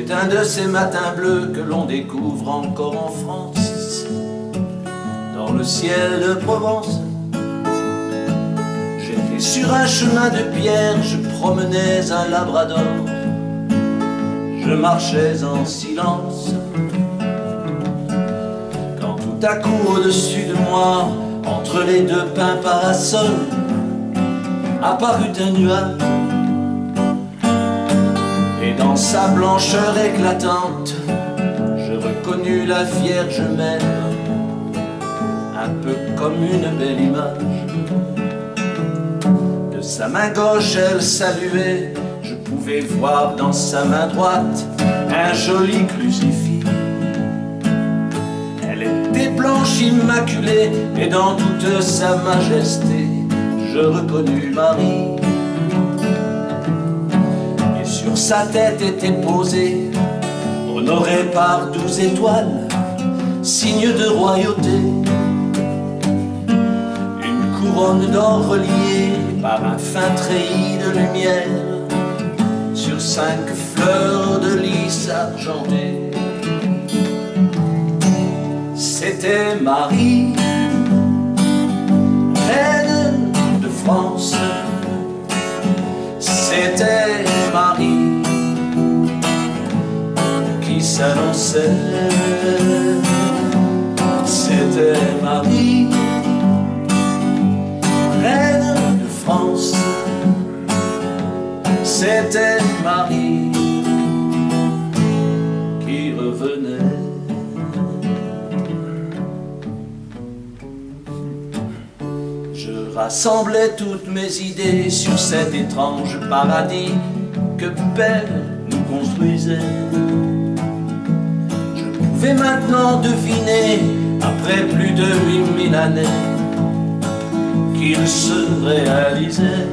C'est un de ces matins bleus que l'on découvre encore en France, dans le ciel de Provence. J'étais sur un chemin de pierre, je promenais un labrador, je marchais en silence, quand tout à coup au-dessus de moi, entre les deux pins parasols, apparut un nuage. Et dans sa blancheur éclatante, je reconnus la Vierge Mère, un peu comme une belle image. De sa main gauche elle saluait, je pouvais voir dans sa main droite un joli crucifix. Elle était blanche immaculée, et dans toute sa majesté, je reconnus Marie. Sur sa tête était posée, honorée par 12 étoiles, signe de royauté. Une couronne d'or reliée par un fin treillis de lumière, sur 5 fleurs de lys argentées. C'était Marie, reine de France. C'était Marie qui s'annonçait. C'était Marie, reine de France. C'était Marie qui revenait. Je rassemblais toutes mes idées sur cet étrange paradis que Père nous construisait. Je pouvais maintenant deviner, après plus de 8000 années, qu'il se réalisait.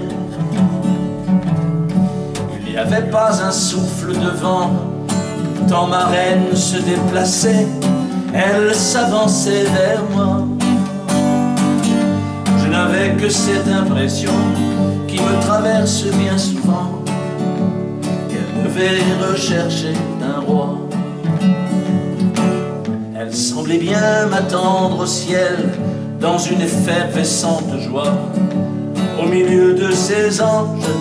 Il n'y avait pas un souffle de vent, tant ma reine se déplaçait, elle s'avançait vers moi. Je n'avais que cette impression qui me traverse bien souvent, qu'elle devait rechercher un roi. Elle semblait bien m'attendre au ciel, dans une effervescente joie, au milieu de ses anges.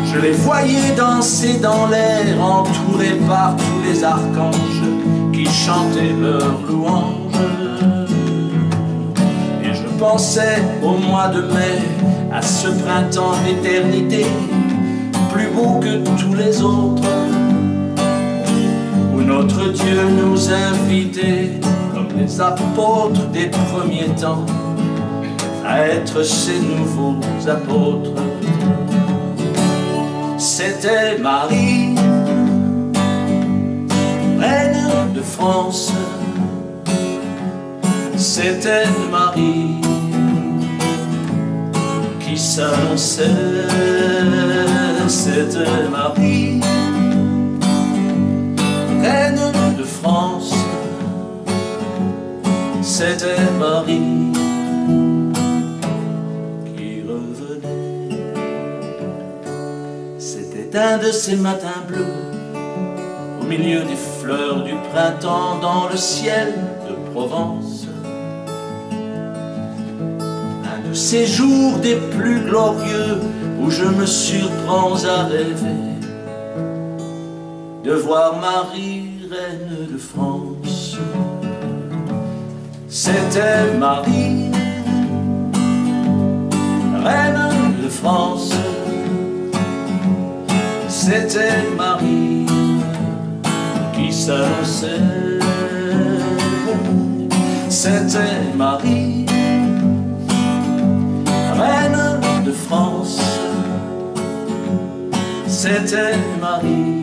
Je les voyais danser dans l'air, entourés par tous les archanges qui chantaient leurs louanges. Je pensais au mois de mai, à ce printemps d'éternité, plus beau que tous les autres, où notre Dieu nous invitait, comme les apôtres des premiers temps, à être ses nouveaux apôtres. C'était Marie, reine de France. C'était Marie qui s'annonçait. C'était Marie, reine de France. C'était Marie qui revenait. C'était un de ces matins bleus, au milieu des fleurs du printemps, dans le ciel de Provence. Ces jours des plus glorieux où je me surprends à rêver de voir Marie, reine de France. C'était Marie, reine de France. C'était Marie qui s'annonçait. C'était Marie, reine de France. C'était Marie